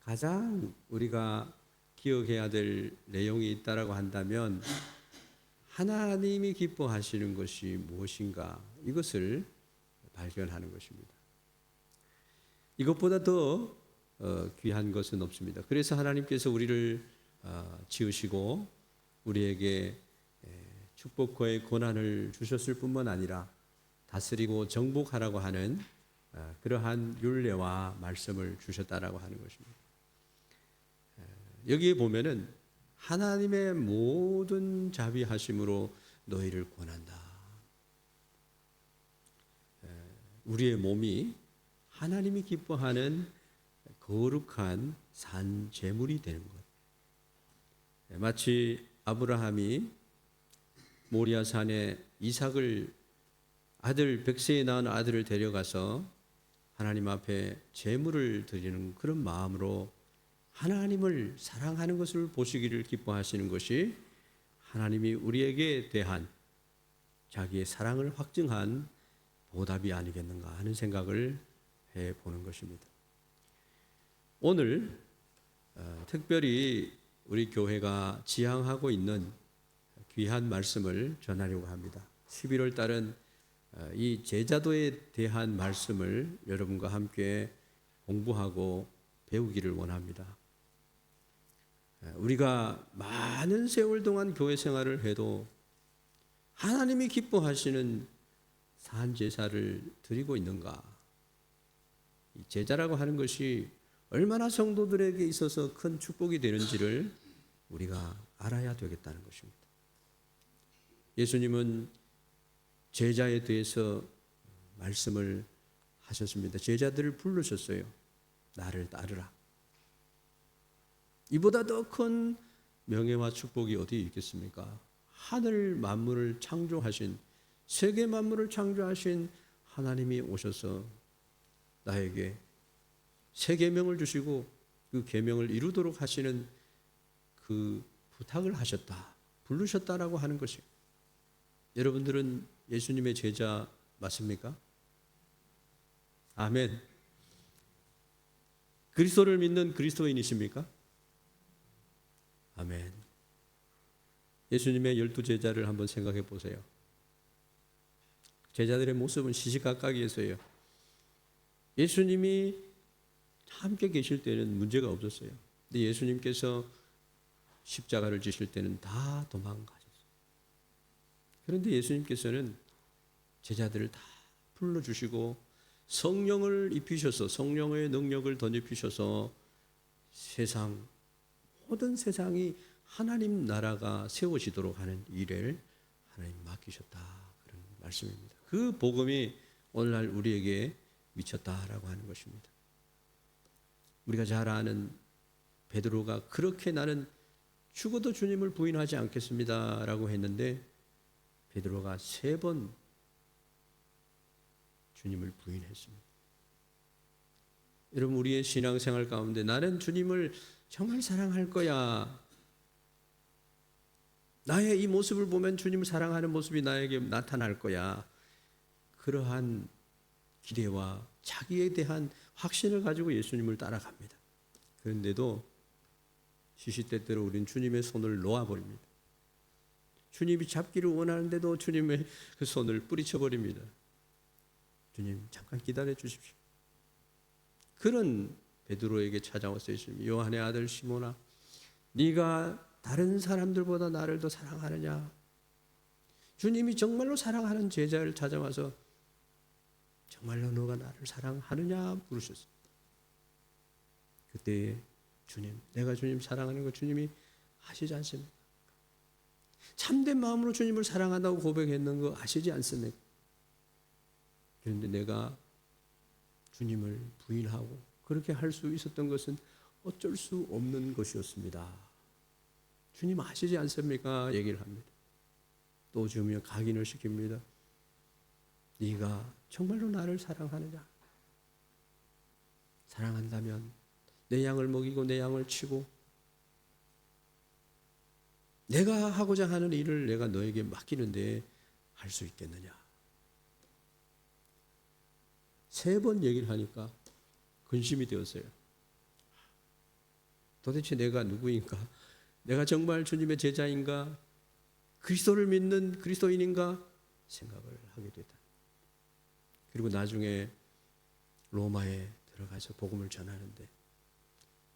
가장 우리가 기억해야 될 내용이 있다라고 한다면 하나님이 기뻐하시는 것이 무엇인가 이것을 발견하는 것입니다. 이것보다 더 귀한 것은 없습니다. 그래서 하나님께서 우리를 지으시고 우리에게 축복과의 권한을 주셨을 뿐만 아니라 다스리고 정복하라고 하는 그러한 율례와 말씀을 주셨다라고 하는 것입니다. 여기에 보면은 하나님의 모든 자비하심으로 너희를 권한다. 우리의 몸이 하나님이 기뻐하는 거룩한 산 제물이 되는 것. 마치 아브라함이 모리아 산에 이삭을 아들 백세에 낳은 아들을 데려가서 하나님 앞에 제물을 드리는 그런 마음으로 하나님을 사랑하는 것을 보시기를 기뻐하시는 것이 하나님이 우리에게 대한 자기의 사랑을 확증한 보답이 아니겠는가 하는 생각을 해보는 것입니다. 오늘 특별히 우리 교회가 지향하고 있는 귀한 말씀을 전하려고 합니다. 11월 달은 이 제자도에 대한 말씀을 여러분과 함께 공부하고 배우기를 원합니다. 우리가 많은 세월 동안 교회 생활을 해도 하나님이 기뻐하시는 산제사를 드리고 있는가? 이 제자라고 하는 것이 얼마나 성도들에게 있어서 큰 축복이 되는지를 우리가 알아야 되겠다는 것입니다. 예수님은 제자에 대해서 말씀을 하셨습니다. 제자들을 부르셨어요. 나를 따르라. 이보다 더 큰 명예와 축복이 어디 있겠습니까? 하늘 만물을 창조하신, 세계 만물을 창조하신 하나님이 오셔서 나에게 새 계명을 주시고 그 계명을 이루도록 하시는 그 부탁을 하셨다, 부르셨다라고 하는 것이. 여러분들은 예수님의 제자 맞습니까? 아멘. 그리스도를 믿는 그리스도인이십니까? 아멘. 예수님의 12제자를 한번 생각해 보세요. 제자들의 모습은 시시각각이었어요. 예수님이 함께 계실 때는 문제가 없었어요. 근데 예수님께서 십자가를 지실 때는 다 도망가셨어요. 그런데 예수님께서는 제자들을 다 불러주시고 성령을 입히셔서, 성령의 능력을 덧입히셔서 모든 세상이 하나님 나라가 세워지도록 하는 일을 하나님 맡기셨다, 그런 말씀입니다. 그 복음이 오늘날 우리에게 미쳤다라고 하는 것입니다. 우리가 잘 아는 베드로가 그렇게 나는 죽어도 주님을 부인하지 않겠습니다라고 했는데 베드로가 3번 주님을 부인했습니다. 여러분, 우리의 신앙생활 가운데 나는 주님을 정말 사랑할 거야, 나의 이 모습을 보면 주님을 사랑하는 모습이 나에게 나타날 거야, 그러한 기대와 자기에 대한 확신을 가지고 예수님을 따라갑니다. 그런데도 시시때때로 우리는 주님의 손을 놓아버립니다. 주님이 잡기를 원하는데도 주님의 그 손을 뿌리쳐버립니다. 주님 잠깐 기다려 주십시오. 그런 베드로에게 찾아와서 예수님이, 요한의 아들 시몬아, 네가 다른 사람들보다 나를 더 사랑하느냐? 주님이 정말로 사랑하는 제자를 찾아와서 정말로 너가 나를 사랑하느냐 물으셨어요. 그때 주님, 내가 주님 사랑하는 거 주님이 아시지 않습니까? 참된 마음으로 주님을 사랑한다고 고백했는 거 아시지 않습니까? 그런데 내가 주님을 부인하고 그렇게 할 수 있었던 것은 어쩔 수 없는 것이었습니다. 주님 아시지 않습니까? 얘기를 합니다. 또 주면 각인을 시킵니다. 네가 정말로 나를 사랑하느냐? 사랑한다면 내 양을 먹이고 내 양을 치고 내가 하고자 하는 일을 내가 너에게 맡기는데 할 수 있겠느냐? 3번 얘기를 하니까 근심이 되었어요. 도대체 내가 누구인가? 내가 정말 주님의 제자인가? 그리스도를 믿는 그리스도인인가? 생각을 하게 되다. 그리고 나중에 로마에 들어가서 복음을 전하는데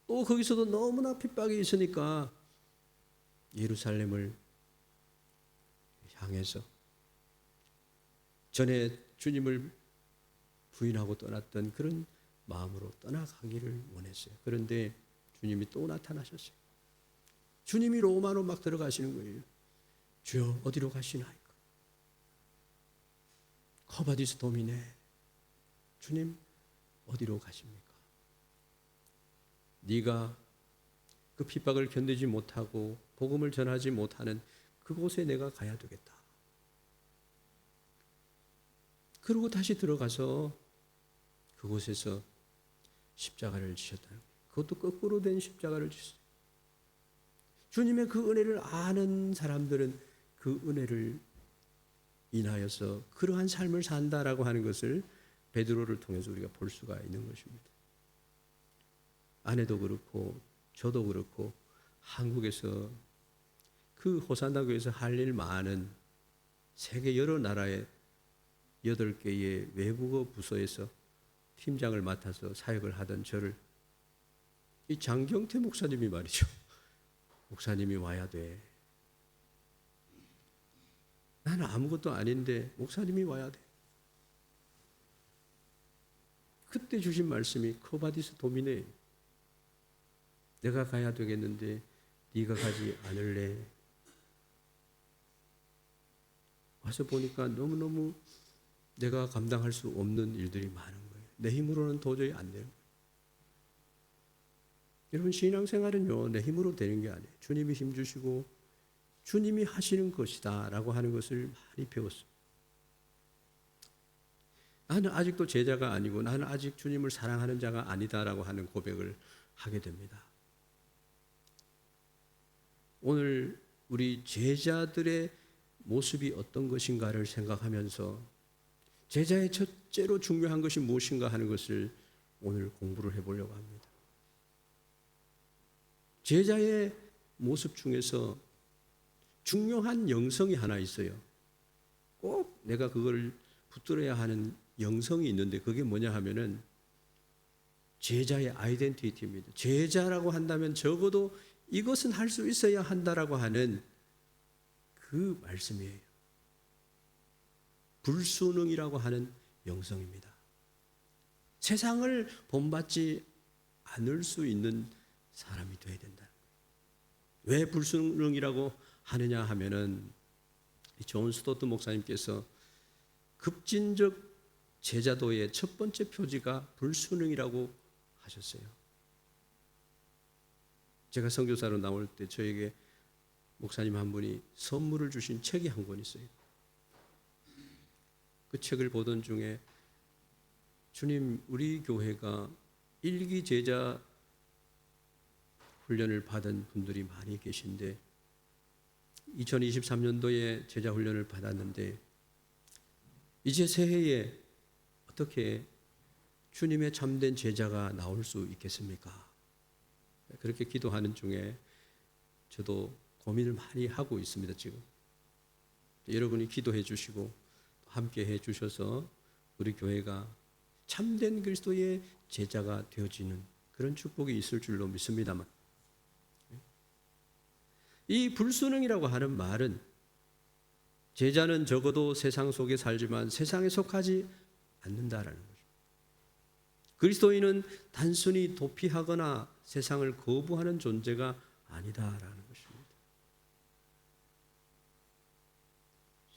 또 거기서도 너무나 핍박이 있으니까 예루살렘을 향해서 전에 주님을 부인하고 떠났던 그런 마음으로 떠나가기를 원했어요. 그런데 주님이 또 나타나셨어요. 주님이 로마로 막 들어가시는 거예요. 주여 어디로 가시나이까? 커바디스 도미네. 주님 어디로 가십니까? 네가 그 핍박을 견디지 못하고 복음을 전하지 못하는 그곳에 내가 가야 되겠다. 그리고 다시 들어가서 그곳에서 십자가를 지셨다. 그것도 거꾸로 된 십자가를 지셨어요. 주님의 그 은혜를 아는 사람들은 그 은혜를 인하여서 그러한 삶을 산다라고 하는 것을 베드로를 통해서 우리가 볼 수가 있는 것입니다. 아내도 그렇고 저도 그렇고 한국에서 그 호산나 교회에서 할 일 많은 세계 여러 나라의 8개의 외국어 부서에서 팀장을 맡아서 사역을 하던 저를 이 장경태 목사님이 말이죠. 목사님이 와야 돼. 나는 아무것도 아닌데 목사님이 와야 돼. 그때 주신 말씀이 커바디스 도미네. 내가 가야 되겠는데 네가 가지 않을래. 와서 보니까 너무너무 내가 감당할 수 없는 일들이 많은 거예요. 내 힘으로는 도저히 안 되는 거예요. 여러분 신앙생활은요 내 힘으로 되는 게 아니에요. 주님이 힘주시고 주님이 하시는 것이다 라고 하는 것을 많이 배웠어요. 나는 아직도 제자가 아니고 나는 아직 주님을 사랑하는 자가 아니다라고 하는 고백을 하게 됩니다. 오늘 우리 제자들의 모습이 어떤 것인가를 생각하면서 제자의 첫째로 중요한 것이 무엇인가 하는 것을 오늘 공부를 해보려고 합니다. 제자의 모습 중에서 중요한 영성이 하나 있어요. 꼭 내가 그걸 붙들어야 하는 영성이 있는데 그게 뭐냐 하면은 제자의 아이덴티티입니다. 제자라고 한다면 적어도 이것은 할 수 있어야 한다라고 하는 그 말씀이에요. 불순응이라고 하는 영성입니다. 세상을 본받지 않을 수 있는 사람이 되어야 된다. 왜 불순응이라고 하느냐 하면은 존 스토트 목사님께서 급진적 제자도의 첫 번째 표지가 불순응이라고 하셨어요. 제가 선교사로 나올 때 저에게 목사님 한 분이 선물을 주신 책이 한 권 있어요. 그 책을 보던 중에 주님 우리 교회가 일기 제자 훈련을 받은 분들이 많이 계신데 2023년도에 제자 훈련을 받았는데 이제 새해에 어떻게 주님의 참된 제자가 나올 수 있겠습니까? 그렇게 기도하는 중에 저도 고민을 많이 하고 있습니다. 지금 여러분이 기도해 주시고 함께 해 주셔서 우리 교회가 참된 그리스도의 제자가 되어지는 그런 축복이 있을 줄로 믿습니다만 이 불순응이라고 하는 말은 제자는 적어도 세상 속에 살지만 세상에 속하지 않는다라는 거죠. 그리스도인은 단순히 도피하거나 세상을 거부하는 존재가 아니다라는 것입니다.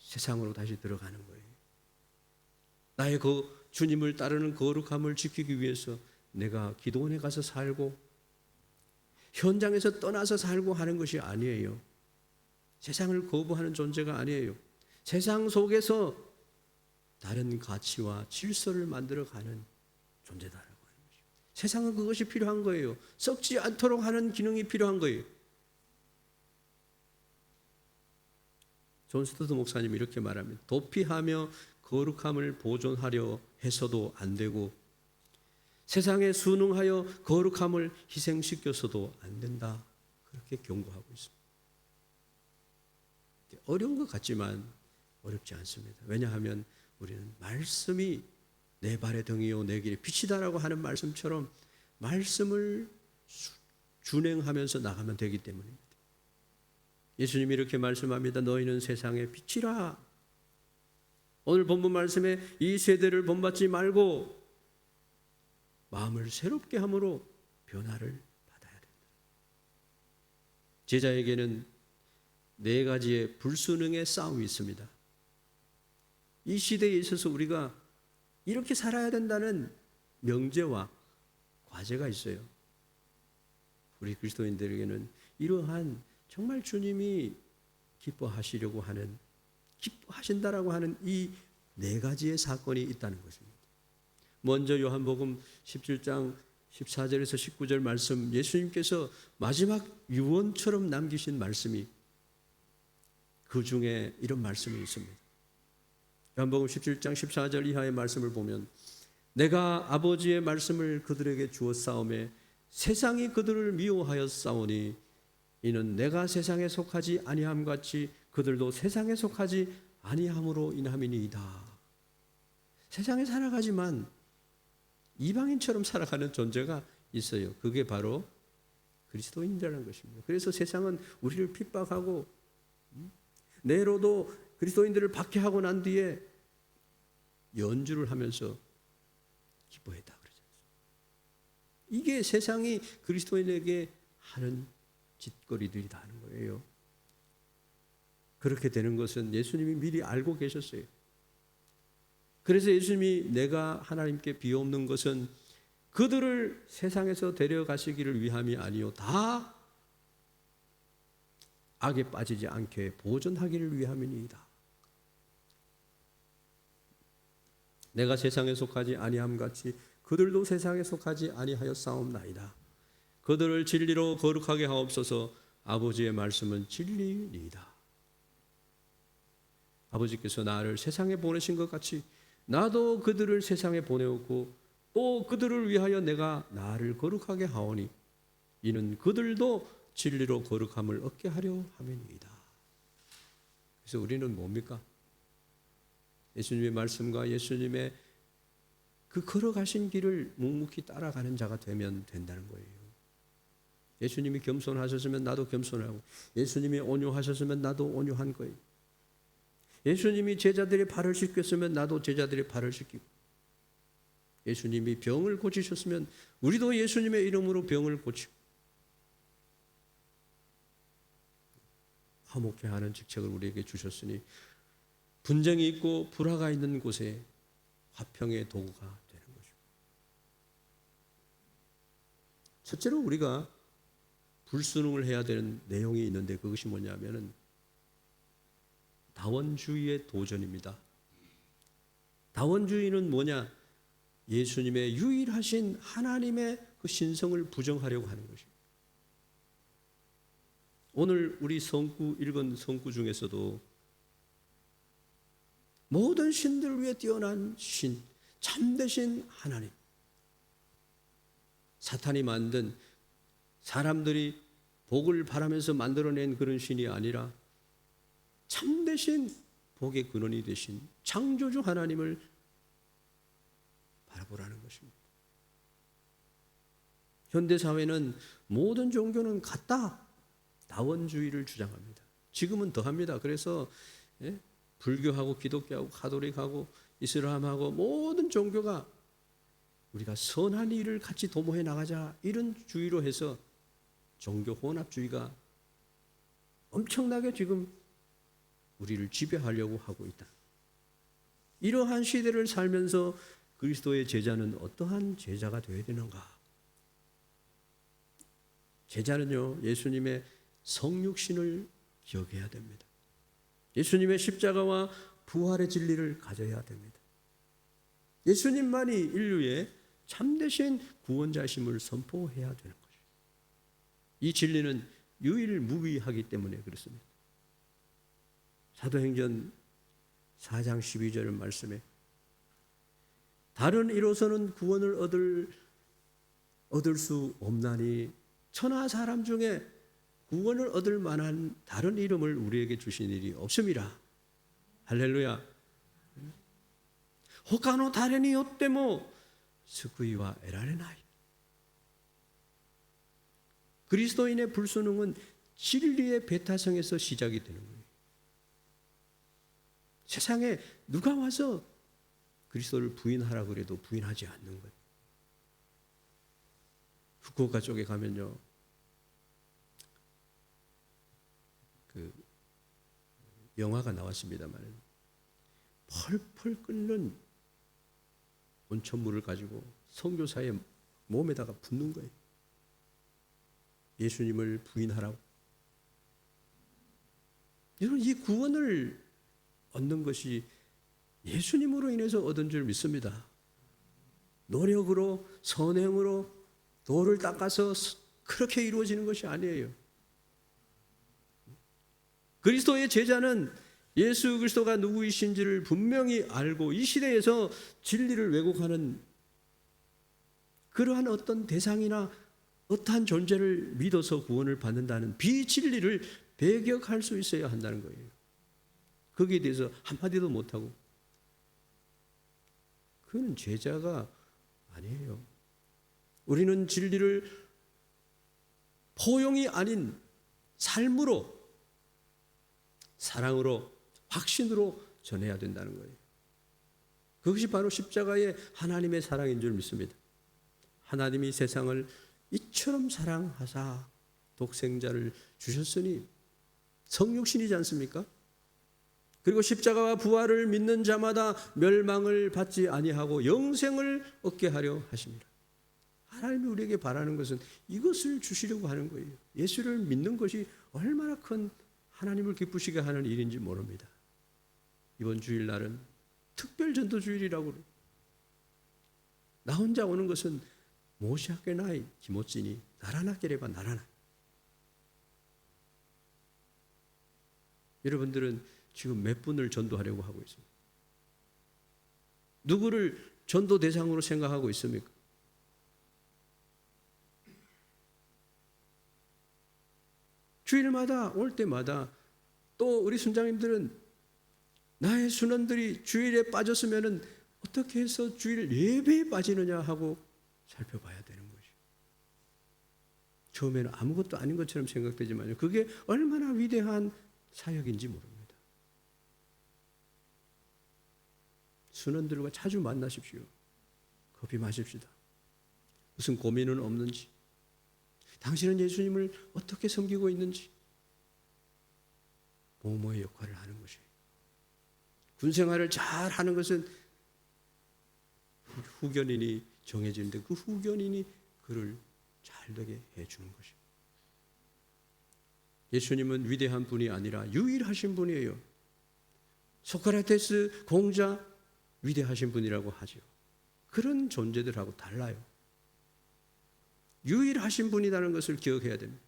세상으로 다시 들어가는 거예요. 나의 그 주님을 따르는 거룩함을 지키기 위해서 내가 기도원에 가서 살고 현장에서 떠나서 살고 하는 것이 아니에요. 세상을 거부하는 존재가 아니에요. 세상 속에서 다른 가치와 질서를 만들어가는 존재다라고 하는 것입니다. 세상은 그것이 필요한 거예요. 썩지 않도록 하는 기능이 필요한 거예요. 존 스토트 목사님이 이렇게 말합니다. 도피하며 거룩함을 보존하려 해서도 안 되고 세상에 순응하여 거룩함을 희생시켜서도 안 된다. 그렇게 경고하고 있습니다. 어려운 것 같지만 어렵지 않습니다. 왜냐하면 우리는 말씀이 내 발의 등이요 내 길의 빛이다라고 하는 말씀처럼 말씀을 준행하면서 나가면 되기 때문입니다. 예수님이 이렇게 말씀합니다. 너희는 세상의 빛이라. 오늘 본문 말씀에 이 세대를 본받지 말고 마음을 새롭게 함으로 변화를 받아야 된다. 제자에게는 네 가지의 불순응의 싸움이 있습니다. 이 시대에 있어서 우리가 이렇게 살아야 된다는 명제와 과제가 있어요. 우리 그리스도인들에게는 이러한 정말 주님이 기뻐하시려고 하는, 기뻐하신다라고 하는 이 네 가지의 사건이 있다는 것입니다. 먼저 요한복음 17장 14절에서 19절 말씀, 예수님께서 마지막 유언처럼 남기신 말씀이 그 중에 이런 말씀이 있습니다. 요한복음 17장 14절 이하의 말씀을 보면 내가 아버지의 말씀을 그들에게 주었사오매 세상이 그들을 미워하였사오니 이는 내가 세상에 속하지 아니함 같이 그들도 세상에 속하지 아니함으로 인함이니이다. 세상에 살아가지만 이방인처럼 살아가는 존재가 있어요. 그게 바로 그리스도인이라는 것입니다. 그래서 세상은 우리를 핍박하고 네로도 그리스도인들을 박해하고 난 뒤에 연주를 하면서 기뻐했다 그러죠. 이게 세상이 그리스도인에게 하는 짓거리들이다 하는 거예요. 그렇게 되는 것은 예수님이 미리 알고 계셨어요. 그래서 예수님이 내가 하나님께 비옵는 것은 그들을 세상에서 데려가시기를 위함이 아니요 다 악에 빠지지 않게 보존하기를 위함이니이다. 내가 세상에 속하지 아니함 같이 그들도 세상에 속하지 아니하였사옵나이다. 그들을 진리로 거룩하게 하옵소서. 아버지의 말씀은 진리니이다. 아버지께서 나를 세상에 보내신 것 같이 나도 그들을 세상에 보내었고 또 그들을 위하여 내가 나를 거룩하게 하오니 이는 그들도 진리로 거룩함을 얻게 하려 함이니이다. 그래서 우리는 뭡니까? 예수님의 말씀과 예수님의 그 걸어가신 길을 묵묵히 따라가는 자가 되면 된다는 거예요. 예수님이 겸손하셨으면 나도 겸손하고 예수님이 온유하셨으면 나도 온유한 거예요. 예수님이 제자들의 발을 씻겼으면 나도 제자들의 발을 씻기고 예수님이 병을 고치셨으면 우리도 예수님의 이름으로 병을 고치고 화목케 하는 직책을 우리에게 주셨으니 분쟁이 있고 불화가 있는 곳에 화평의 도구가 되는 것입니다. 첫째로 우리가 불순응을 해야 되는 내용이 있는데 그것이 뭐냐면은 다원주의의 도전입니다. 다원주의는 뭐냐? 예수님의 유일하신 하나님의 그 신성을 부정하려고 하는 것입니다. 오늘 우리 성구 읽은 성구 중에서도 모든 신들 위에 뛰어난 신, 참되신 하나님, 사탄이 만든 사람들이 복을 바라면서 만들어낸 그런 신이 아니라 참되신 복의 근원이 되신 창조주 하나님을 바라보라는 것입니다. 현대사회는 모든 종교는 같다. 다원주의를 주장합니다. 지금은 더합니다. 그래서 불교하고 기독교하고 가톨릭하고 이슬람하고 모든 종교가 우리가 선한 일을 같이 도모해 나가자 이런 주의로 해서 종교 혼합주의가 엄청나게 지금 우리를 지배하려고 하고 있다. 이러한 시대를 살면서 그리스도의 제자는 어떠한 제자가 되어야 되는가? 제자는요, 예수님의 성육신을 기억해야 됩니다. 예수님의 십자가와 부활의 진리를 가져야 됩니다. 예수님만이 인류의 참되신 구원자심을 선포해야 되는 것입니다. 이 진리는 유일무이하기 때문에 그렇습니다. 사도행전 4장 12절 말씀에 다른 이로서는 구원을 얻을 얻을 수 없나니 천하 사람 중에 구원을 얻을 만한 다른 이름을 우리에게 주신 일이 없음이라. 할렐루야. 他の誰によっても救いは得られない。 그리스도인의 불순응은 진리의 배타성에서 시작이 되는 거예요. 세상에 누가 와서 그리스도를 부인하라 그래도 부인하지 않는 거예요. 후쿠오카 쪽에 가면요, 그 영화가 나왔습니다만 펄펄 끓는 온천물을 가지고 선교사의 몸에다가 붓는 거예요. 예수님을 부인하라고. 여러분, 이 구원을 얻는 것이 예수님으로 인해서 얻은 줄 믿습니다. 노력으로, 선행으로 돌을 닦아서 그렇게 이루어지는 것이 아니에요. 그리스도의 제자는 예수 그리스도가 누구이신지를 분명히 알고 이 시대에서 진리를 왜곡하는 그러한 어떤 대상이나 어떠한 존재를 믿어서 구원을 받는다는 비진리를 배격할 수 있어야 한다는 거예요. 거기에 대해서 한마디도 못하고, 그건 제자가 아니에요. 우리는 진리를 포용이 아닌 삶으로, 사랑으로, 확신으로 전해야 된다는 거예요. 그것이 바로 십자가의 하나님의 사랑인 줄 믿습니다. 하나님이 세상을 이처럼 사랑하사 독생자를 주셨으니 성육신이지 않습니까? 그리고 십자가와 부활을 믿는 자마다 멸망을 받지 아니하고 영생을 얻게 하려 하십니다. 하나님이 우리에게 바라는 것은 이것을 주시려고 하는 거예요. 예수를 믿는 것이 얼마나 큰 하나님을 기쁘시게 하는 일인지 모릅니다. 이번 주일날은 특별 전도 주일이라고. 나 혼자 오는 것은 모시하게 나이 기모찌니 나라나 깨레바 나라나. 여러분들은 지금 몇 분을 전도하려고 하고 있습니까? 누구를 전도 대상으로 생각하고 있습니까? 주일마다 올 때마다 또 우리 순장님들은 나의 순원들이 주일에 빠졌으면 어떻게 해서 주일 예배에 빠지느냐 하고 살펴봐야 되는 것이. 처음에는 아무것도 아닌 것처럼 생각되지만 그게 얼마나 위대한 사역인지 모릅니다. 순원들과 자주 만나십시오. 커피 마십시다. 무슨 고민은 없는지, 당신은 예수님을 어떻게 섬기고 있는지, 모모의 역할을 하는 것이에요. 군생활을 잘 하는 것은 후견인이 정해지는데 그 후견인이 그를 잘 되게 해주는 것이에요. 예수님은 위대한 분이 아니라 유일하신 분이에요. 소크라테스 공자 위대하신 분이라고 하죠. 그런 존재들하고 달라요. 유일하신 분이라는 것을 기억해야 됩니다.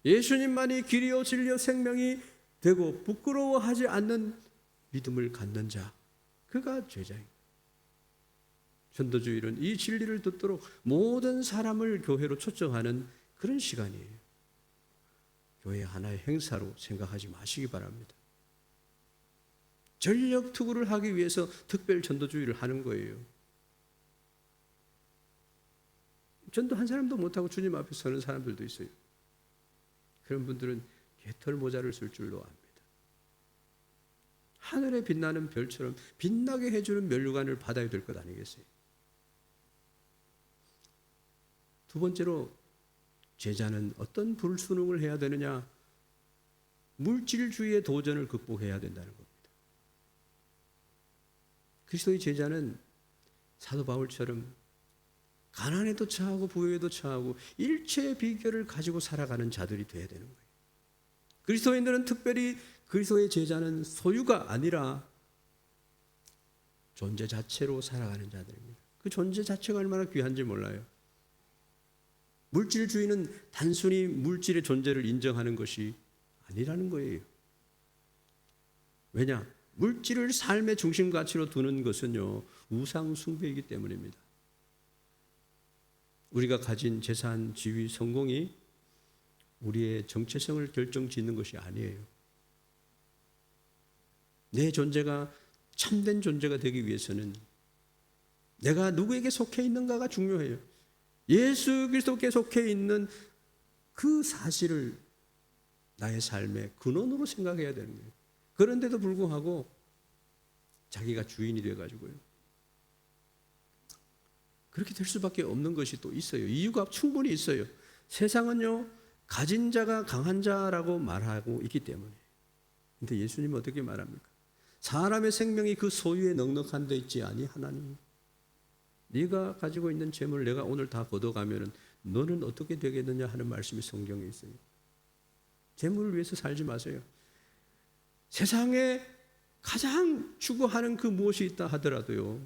예수님만이 길이요 진리요 생명이 되고 부끄러워하지 않는 믿음을 갖는 자, 그가 제자입니다. 전도주일은 이 진리를 듣도록 모든 사람을 교회로 초청하는 그런 시간이에요. 교회 하나의 행사로 생각하지 마시기 바랍니다. 전력 투구를 하기 위해서 특별 전도주의를 하는 거예요. 전도 한 사람도 못하고 주님 앞에 서는 사람들도 있어요. 그런 분들은 개털 모자를 쓸 줄로 압니다. 하늘에 빛나는 별처럼 빛나게 해주는 면류관을 받아야 될 것 아니겠어요? 두 번째로, 제자는 어떤 불순응을 해야 되느냐? 물질주의의 도전을 극복해야 된다는 겁니다. 그리스도의 제자는 사도 바울처럼 가난에도 처하고 부유에도 처하고 일체의 비결을 가지고 살아가는 자들이 되어야 되는 거예요. 그리스도인들은 특별히 그리스도의 제자는 소유가 아니라 존재 자체로 살아가는 자들입니다. 그 존재 자체가 얼마나 귀한지 몰라요. 물질주의는 단순히 물질의 존재를 인정하는 것이 아니라는 거예요. 왜냐? 물질을 삶의 중심 가치로 두는 것은요, 우상 숭배이기 때문입니다. 우리가 가진 재산, 지위, 성공이 우리의 정체성을 결정짓는 것이 아니에요. 내 존재가 참된 존재가 되기 위해서는 내가 누구에게 속해 있는가가 중요해요. 예수 그리스도께 속해 있는 그 사실을 나의 삶의 근원으로 생각해야 되는 거예요. 그런데도 불구하고 자기가 주인이 돼가지고요. 그렇게 될 수밖에 없는 것이 또 있어요. 이유가 충분히 있어요. 세상은요, 가진 자가 강한 자라고 말하고 있기 때문에. 근데 예수님은 어떻게 말합니까? 사람의 생명이 그 소유에 넉넉한 데 있지 아니 하나님. 네가 가지고 있는 재물 내가 오늘 다 걷어가면은 너는 어떻게 되겠느냐 하는 말씀이 성경에 있어요. 재물을 위해서 살지 마세요. 세상에 가장 추구하는 그 무엇이 있다 하더라도요,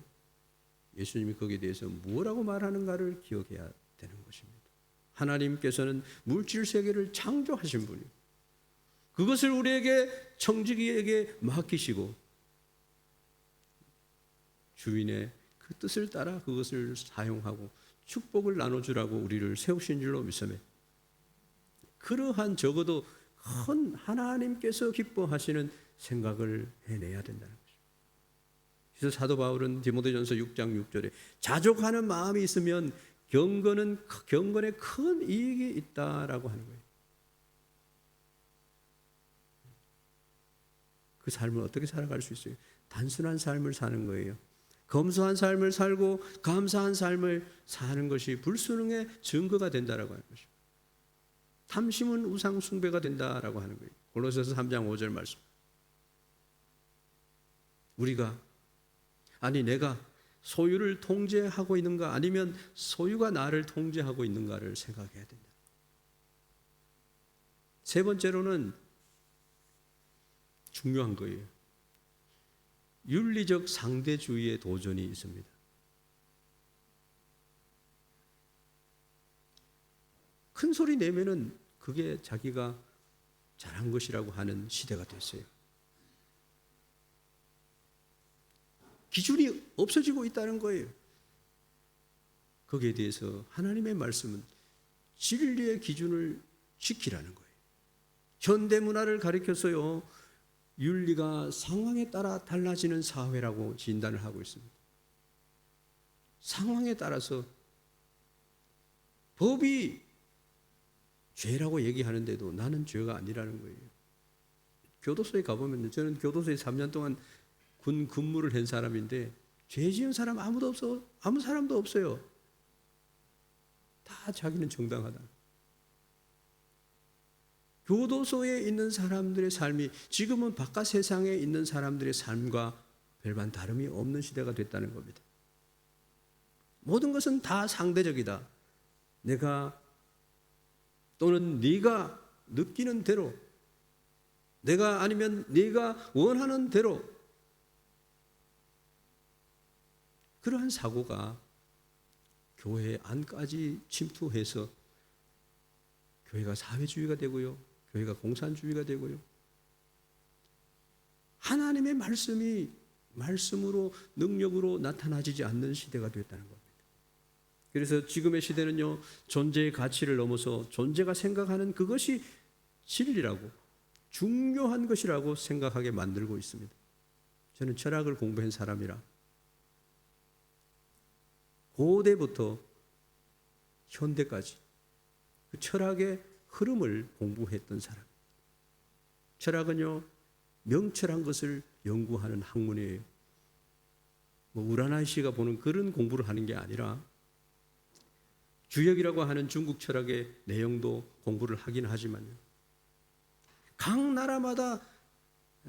예수님이 거기에 대해서 무엇라고 말하는가를 기억해야 되는 것입니다. 하나님께서는 물질 세계를 창조하신 분이에요. 그것을 우리에게 청지기에게 맡기시고 주인의 그 뜻을 따라 그것을 사용하고 축복을 나눠주라고 우리를 세우신 줄로 믿습니다. 그러한 적어도 큰 하나님께서 기뻐하시는 생각을 해내야 된다는 것입니다. 그래서 사도 바울은 디모데전서 6장 6절에 자족하는 마음이 있으면 경건에 큰 이익이 있다라고 하는 거예요. 그 삶을 어떻게 살아갈 수 있어요? 단순한 삶을 사는 거예요. 검소한 삶을 살고 감사한 삶을 사는 것이 불순응의 증거가 된다라고 하는 것입니다. 탐심은 우상 숭배가 된다라고 하는 거예요. 골로새서 3장 5절 말씀. 내가 소유를 통제하고 있는가 아니면 소유가 나를 통제하고 있는가를 생각해야 된다. 세 번째로는 중요한 거예요. 윤리적 상대주의의 도전이 있습니다. 큰 소리 내면은 그게 자기가 잘한 것이라고 하는 시대가 됐어요. 기준이 없어지고 있다는 거예요. 거기에 대해서 하나님의 말씀은 진리의 기준을 지키라는 거예요. 현대 문화를 가리켜서요, 윤리가 상황에 따라 달라지는 사회라고 진단을 하고 있습니다. 상황에 따라서 법이 죄라고 얘기하는데도 나는 죄가 아니라는 거예요. 교도소에 가보면, 저는 교도소에 3년 동안 군 근무를 한 사람인데 죄 지은 사람 아무도 없어. 아무 사람도 없어요. 다 자기는 정당하다. 교도소에 있는 사람들의 삶이 지금은 바깥 세상에 있는 사람들의 삶과 별반 다름이 없는 시대가 됐다는 겁니다. 모든 것은 다 상대적이다. 또는 네가 느끼는 대로, 아니면 네가 원하는 대로, 그러한 사고가 교회 안까지 침투해서 교회가 사회주의가 되고요, 교회가 공산주의가 되고요, 하나님의 말씀으로 능력으로 나타나지지 않는 시대가 됐다는 겁니다. 그래서 지금의 시대는요, 존재의 가치를 넘어서 존재가 생각하는 그것이 진리라고, 중요한 것이라고 생각하게 만들고 있습니다. 저는 철학을 공부한 사람이라 고대부터 현대까지 그 철학의 흐름을 공부했던 사람. 철학은요, 명철한 것을 연구하는 학문이에요. 우라나이 씨가 보는 그런 공부를 하는 게 아니라 주역이라고 하는 중국 철학의 내용도 공부를 하긴 하지만요, 각 나라마다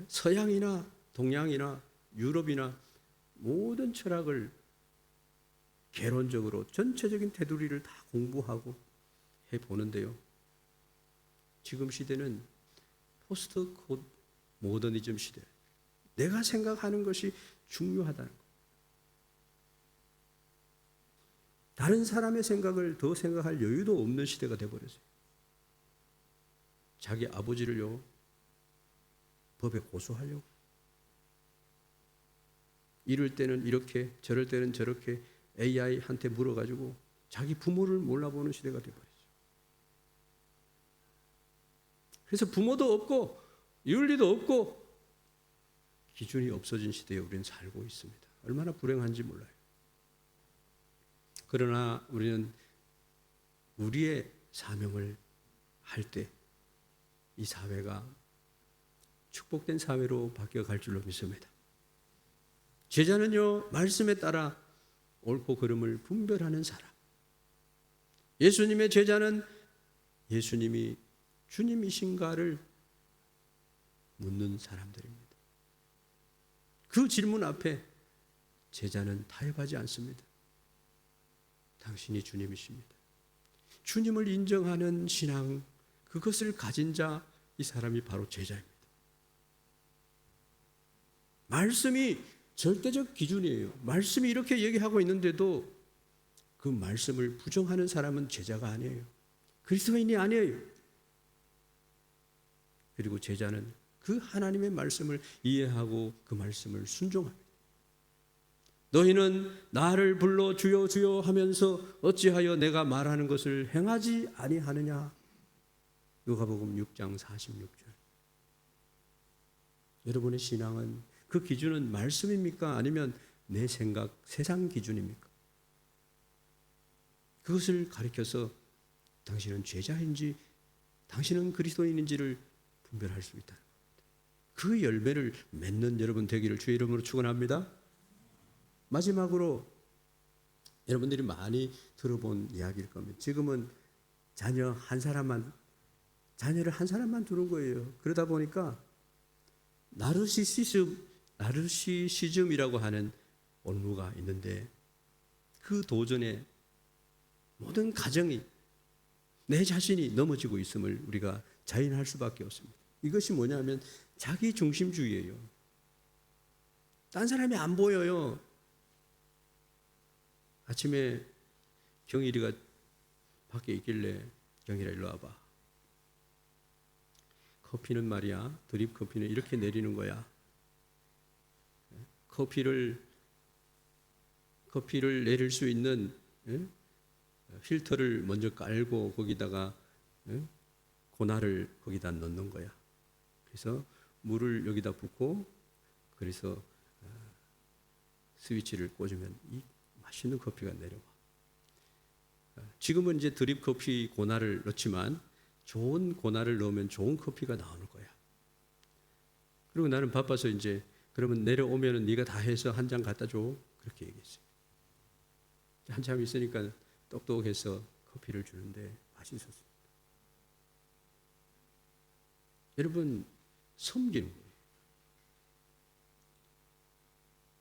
서양이나 동양이나 유럽이나 모든 철학을 개론적으로 전체적인 테두리를 다 공부하고 해보는데요, 지금 시대는 포스트 모더니즘 시대, 내가 생각하는 것이 중요하다는 것, 다른 사람의 생각을 더 생각할 여유도 없는 시대가 되어버렸어요. 자기 아버지를요, 법에 고소하려고, 이럴 때는 이렇게 저럴 때는 저렇게 AI한테 물어가지고 자기 부모를 몰라보는 시대가 되어버렸죠. 그래서 부모도 없고 윤리도 없고 기준이 없어진 시대에 우리는 살고 있습니다. 얼마나 불행한지 몰라요. 그러나 우리는 우리의 사명을 할 때 이 사회가 축복된 사회로 바뀌어갈 줄로 믿습니다. 제자는요, 말씀에 따라 옳고 그름을 분별하는 사람. 예수님의 제자는 예수님이 주님이신가를 묻는 사람들입니다. 그 질문 앞에 제자는 타협하지 않습니다. 당신이 주님이십니다. 주님을 인정하는 신앙, 그것을 가진 자, 이 사람이 바로 제자입니다. 말씀이 절대적 기준이에요. 말씀이 이렇게 얘기하고 있는데도 그 말씀을 부정하는 사람은 제자가 아니에요. 그리스도인이 아니에요. 그리고 제자는 그 하나님의 말씀을 이해하고 그 말씀을 순종합니다. 너희는 나를 불러 주여 주여 하면서 어찌하여 내가 말하는 것을 행하지 아니하느냐. 누가복음 6장 46절. 여러분의 신앙은 그 기준은 말씀입니까? 아니면 내 생각, 세상 기준입니까? 그것을 가리켜서 당신은 제자인지 당신은 그리스도인인지를 분별할 수 있다. 그 열매를 맺는 여러분 되기를 주의 이름으로 축원합니다. 마지막으로 여러분들이 많이 들어본 이야기일 겁니다. 지금은 자녀를 한 사람만 두는 거예요. 그러다 보니까 나르시시즘이라고 하는 온누가 있는데 그 도전에 모든 가정이 내 자신이 넘어지고 있음을 우리가 자인할 수밖에 없습니다. 이것이 뭐냐면 자기 중심주의예요. 딴 사람이 안 보여요. 아침에 경일이가 밖에 있길래 경일아 일로 와봐. 커피는 말이야, 드립 커피는 이렇게 내리는 거야. 커피를 내릴 수 있는 필터를 먼저 깔고 거기다가 고나를 거기다 넣는 거야. 그래서 물을 여기다 붓고 그래서 스위치를 꽂으면 이 맛있는 커피가 내려와. 지금은 이제 드립 커피 고나를 넣지만 좋은 고나를 넣으면 좋은 커피가 나오는 거야. 그리고 나는 바빠서 이제 그러면 내려오면은 네가 다 해서 한 잔 갖다 줘. 그렇게 얘기했어요. 한참 있으니까 똑똑해서 커피를 주는데 맛있었어요. 여러분, 섬기는 거예요.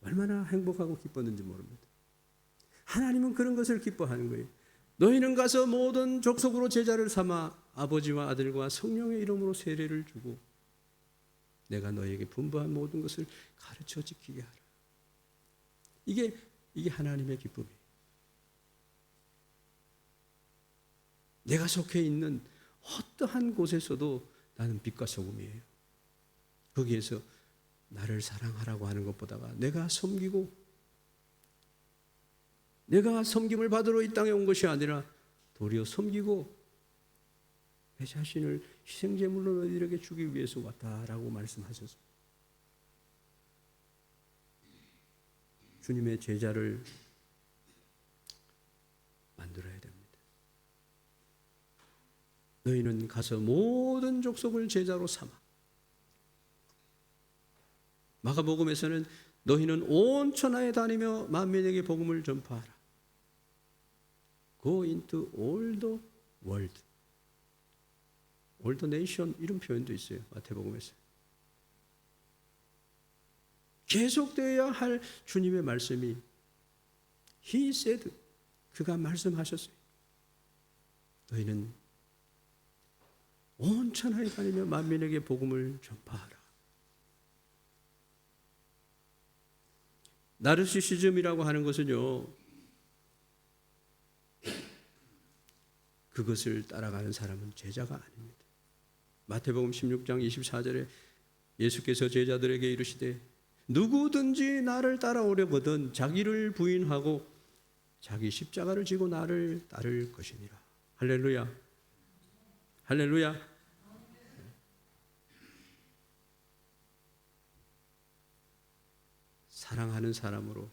얼마나 행복하고 기뻤는지 모릅니다. 하나님은 그런 것을 기뻐하는 거예요. 너희는 가서 모든 족속으로 제자를 삼아 아버지와 아들과 성령의 이름으로 세례를 주고 내가 너희에게 분부한 모든 것을 가르쳐 지키게 하라. 이게 하나님의 기쁨이에요. 내가 속해 있는 어떠한 곳에서도 나는 빛과 소금이에요. 거기에서 나를 사랑하라고 하는 것보다가 내가 섬기고 내가 섬김을 받으러 이 땅에 온 것이 아니라 도리어 섬기고 내 자신을 희생제물로 너희들에게 주기 위해서 왔다라고 말씀하셨습니다. 주님의 제자를 만들어야 됩니다. 너희는 가서 모든 족속을 제자로 삼아. 마가복음에서는 너희는 온 천하에 다니며 만민에게 복음을 전파하라. Go into all the world. All the nation 이런 표현도 있어요. 마태복음에서. 계속되어야 할 주님의 말씀이 He said, 그가 말씀하셨어요. 너희는 온 천하에 다니며 만민에게 복음을 전파하라. 나르시시즘이라고 하는 것은요, 그것을 따라가는 사람은 제자가 아닙니다. 마태복음 16장 24절에 예수께서 제자들에게 이르시되 누구든지 나를 따라오려거든 자기를 부인하고 자기 십자가를 지고 나를 따를 것이니라. 할렐루야. 할렐루야. 사랑하는 사람으로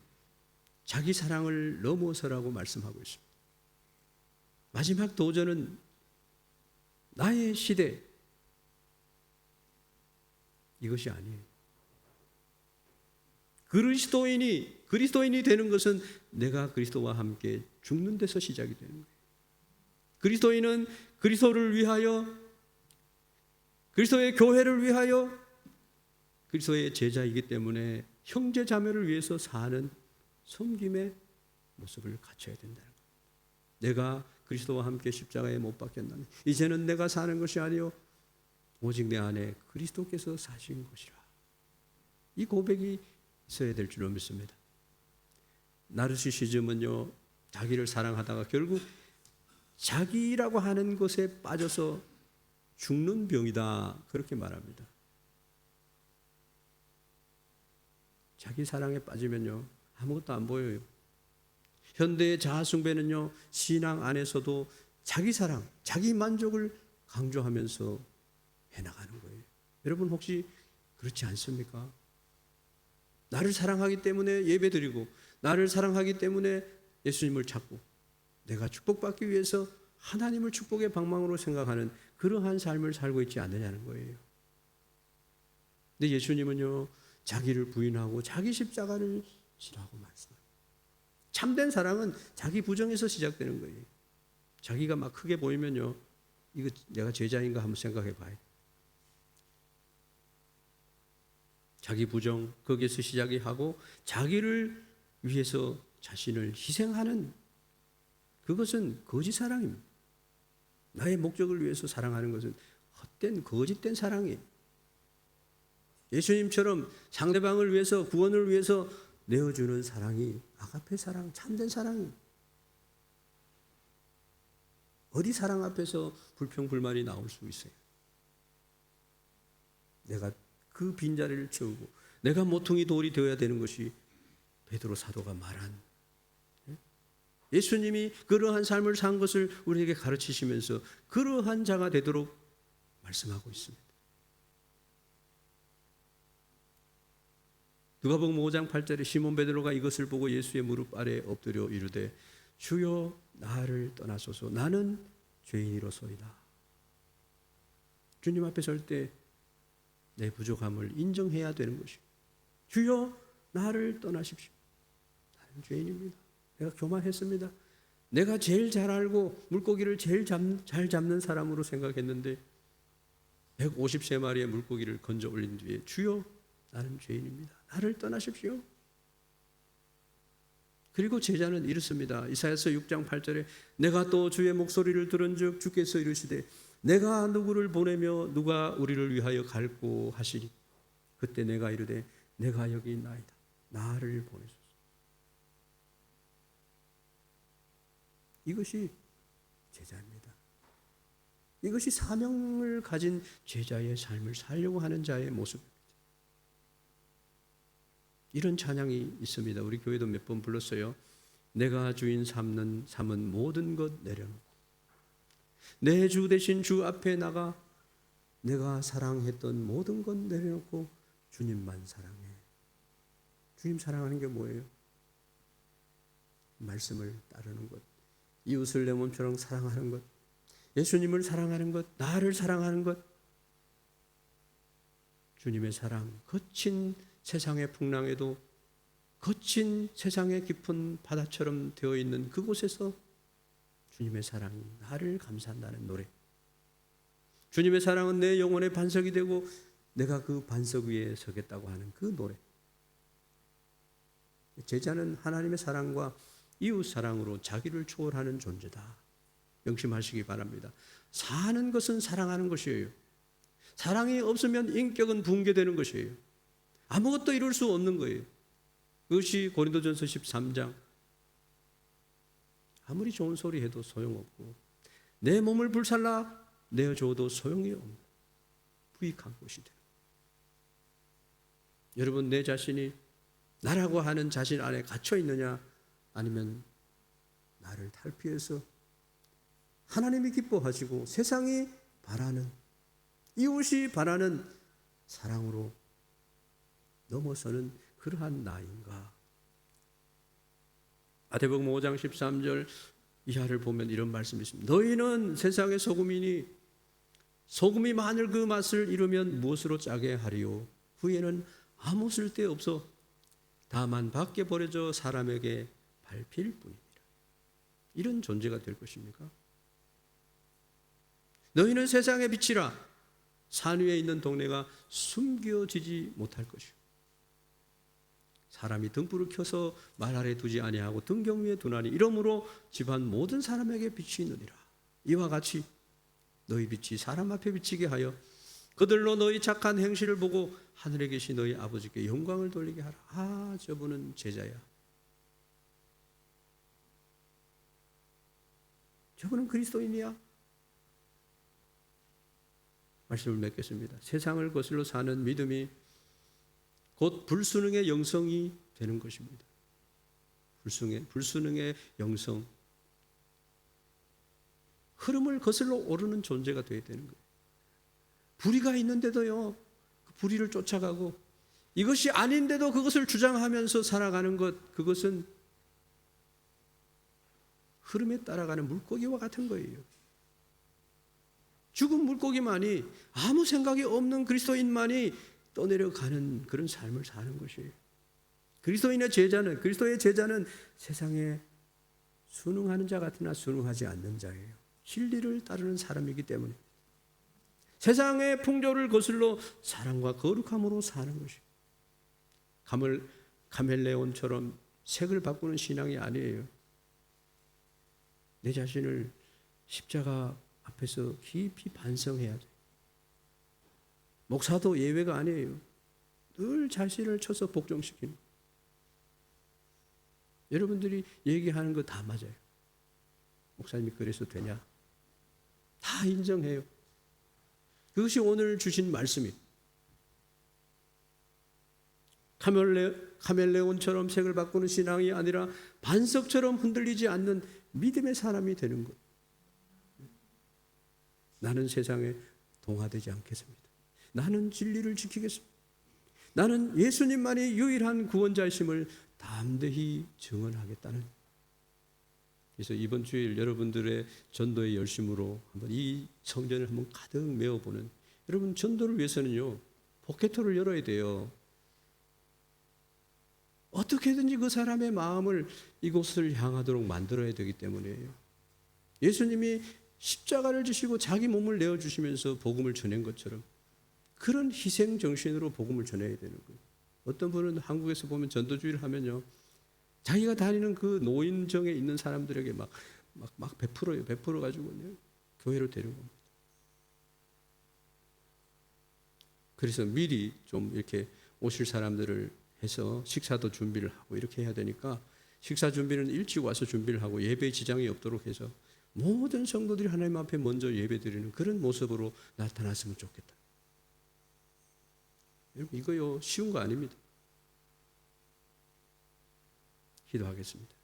자기 사랑을 넘어서라고 말씀하고 있습니다. 마지막 도전은 나의 시대, 이것이 아니에요. 그리스도인이 되는 것은 내가 그리스도와 함께 죽는 데서 시작이 되는 거예요. 그리스도인은 그리스도를 위하여, 그리스도의 교회를 위하여, 그리스도의 제자이기 때문에 형제 자매를 위해서 사는 섬김의 모습을 갖춰야 된다는 거예요. 내가 그리스도와 함께 십자가에 못 박혔나니 이제는 내가 사는 것이 아니요 오직 내 안에 그리스도께서 사신 것이라. 이 고백이 있어야 될 줄로 믿습니다. 나르시시즘은요, 자기를 사랑하다가 결국 자기라고 하는 것에 빠져서 죽는 병이다, 그렇게 말합니다. 자기 사랑에 빠지면요 아무것도 안 보여요. 현대의 자아숭배는요 신앙 안에서도 자기 사랑, 자기 만족을 강조하면서 해나가는 거예요. 여러분 혹시 그렇지 않습니까? 나를 사랑하기 때문에 예배드리고, 나를 사랑하기 때문에 예수님을 찾고, 내가 축복받기 위해서 하나님을 축복의 방망으로 생각하는 그러한 삶을 살고 있지 않느냐는 거예요. 근데 예수님은요 자기를 부인하고 자기 십자가를 지라고 말씀합니다. 참된 사랑은 자기 부정에서 시작되는 거예요. 자기가 막 크게 보이면요, 이거 내가 제자인가 한번 생각해 봐요. 자기 부정, 거기에서 시작이 하고 자기를 위해서 자신을 희생하는, 그것은 거짓 사랑입니다. 나의 목적을 위해서 사랑하는 것은 헛된 거짓된 사랑이에요. 예수님처럼 상대방을 위해서, 구원을 위해서 내어주는 사랑이 아가페 사랑, 참된 사랑이에요. 어디 사랑 앞에서 불평불만이 나올 수 있어요? 내가 그 빈자리를 채우고 내가 모퉁이 돌이 되어야 되는 것이 베드로 사도가 말한, 예수님이 그러한 삶을 산 것을 우리에게 가르치시면서 그러한 자가 되도록 말씀하고 있습니다. 누가복음 5장 8절에 시몬 베드로가 이것을 보고 예수의 무릎 아래 엎드려 이르되 주여 나를 떠나소서 나는 죄인이로소이다. 주님 앞에 설 때 내 부족함을 인정해야 되는 것이고, 주여 나를 떠나십시오. 나는 죄인입니다. 내가 교만했습니다. 내가 제일 잘 알고 물고기를 제일 잘 잡는 사람으로 생각했는데 153마리의 물고기를 건져 올린 뒤에 주여 나는 죄인입니다. 나를 떠나십시오. 그리고 제자는 이렇습니다. 이사야서 6장 8절에 내가 또 주의 목소리를 들은즉 주께서 이르시되 내가 누구를 보내며 누가 우리를 위하여 갈고 하시니 그때 내가 이르되 내가 여기 있나이다. 나를 보내소서. 이것이 제자입니다. 이것이 사명을 가진 제자의 삶을 살려고 하는 자의 모습입니다. 이런 찬양이 있습니다. 우리 교회도 몇 번 불렀어요. 내가 주인 삼은 모든 것 내려놓고 내 주 대신 주 앞에 나가 내가 사랑했던 모든 것 내려놓고 주님만 사랑해. 주님 사랑하는 게 뭐예요? 말씀을 따르는 것, 이웃을 내 몸처럼 사랑하는 것, 예수님을 사랑하는 것, 나를 사랑하는 것. 주님의 사랑, 거친 세상의 풍랑에도 거친 세상의 깊은 바다처럼 되어 있는 그곳에서 주님의 사랑이 나를 감싼다는 노래. 주님의 사랑은 내 영혼의 반석이 되고 내가 그 반석 위에 서겠다고 하는 그 노래. 제자는 하나님의 사랑과 이웃 사랑으로 자기를 초월하는 존재다. 명심하시기 바랍니다. 사는 것은 사랑하는 것이에요. 사랑이 없으면 인격은 붕괴되는 것이에요. 아무것도 이룰 수 없는 거예요. 그것이 고린도전서 13장. 아무리 좋은 소리 해도 소용없고 내 몸을 불살라 내어줘도 소용이 없는 부익한 것이 돼요. 여러분, 내 자신이 나라고 하는 자신 안에 갇혀 있느냐, 아니면 나를 탈피해서 하나님이 기뻐하시고 세상이 바라는, 이웃이 바라는 사랑으로 넘어서는 그러한 나인가. 마태복음 5장 13절 이하를 보면 이런 말씀이 있습니다. 너희는 세상의 소금이니 소금이 만일 그 맛을 잃으면 무엇으로 짜게 하리요? 후에는 아무 쓸데 없어 다만 밖에 버려져 사람에게 밟힐 뿐이니라. 이런 존재가 될 것입니까? 너희는 세상의 빛이라. 산 위에 있는 동네가 숨겨지지 못할 것이요. 사람이 등불을 켜서 말 아래 두지 아니하고 등경 위에 두나니 이러므로 집안 모든 사람에게 빛이 있느니라. 이와 같이 너희 빛이 사람 앞에 비치게 하여 그들로 너희 착한 행실을 보고 하늘에 계신 너희 아버지께 영광을 돌리게 하라. 아, 저분은 제자야. 저분은 그리스도인이야. 말씀을 맺겠습니다. 세상을 거슬러 사는 믿음이 곧 불순응의 영성이 되는 것입니다. 불순응의 영성. 흐름을 거슬러 오르는 존재가 되어야 되는 거예요. 불의가 있는데도요, 그 불의를 쫓아가고 이것이 아닌데도 그것을 주장하면서 살아가는 것, 그것은 흐름에 따라가는 물고기와 같은 거예요. 죽은 물고기만이, 아무 생각이 없는 그리스도인만이 떠내려가는 그런 삶을 사는 것이에요. 그리스도의 제자는 세상에 순응하는 자 같으나 순응하지 않는 자예요. 진리를 따르는 사람이기 때문에 세상의 풍조를 거슬러 사랑과 거룩함으로 사는 것이에요. 카멜레온처럼 색을 바꾸는 신앙이 아니에요. 내 자신을 십자가 앞에서 깊이 반성해야 돼요. 목사도 예외가 아니에요. 늘 자신을 쳐서 복종시키는. 여러분들이 얘기하는 거 다 맞아요. 목사님이 그래서 되냐? 다 인정해요. 그것이 오늘 주신 말씀이에요. 카멜레온처럼 색을 바꾸는 신앙이 아니라 반석처럼 흔들리지 않는 믿음의 사람이 되는 것. 나는 세상에 동화되지 않겠습니다. 나는 진리를 지키겠습니다. 나는 예수님만이 유일한 구원자이심을 담대히 증언하겠다는. 그래서 이번 주일 여러분들의 전도의 열심으로 한번 이 성전을 한번 가득 메워보는, 여러분 전도를 위해서는요, 포켓토를 열어야 돼요. 어떻게든지 그 사람의 마음을 이곳을 향하도록 만들어야 되기 때문이에요. 예수님이 십자가를 지시고 자기 몸을 내어주시면서 복음을 전한 것처럼 그런 희생 정신으로 복음을 전해야 되는 거예요. 어떤 분은 한국에서 보면 전도주의를 하면요, 자기가 다니는 그 노인정에 있는 사람들에게 막 베풀어요. 베풀어 가지고요, 교회로 데려옵니다. 그래서 미리 좀 이렇게 오실 사람들을 해서 식사도 준비를 하고 이렇게 해야 되니까 식사 준비는 일찍 와서 준비를 하고 예배에 지장이 없도록 해서 모든 성도들이 하나님 앞에 먼저 예배드리는 그런 모습으로 나타났으면 좋겠다. 여러분 이거요 쉬운 거 아닙니다. 기도하겠습니다.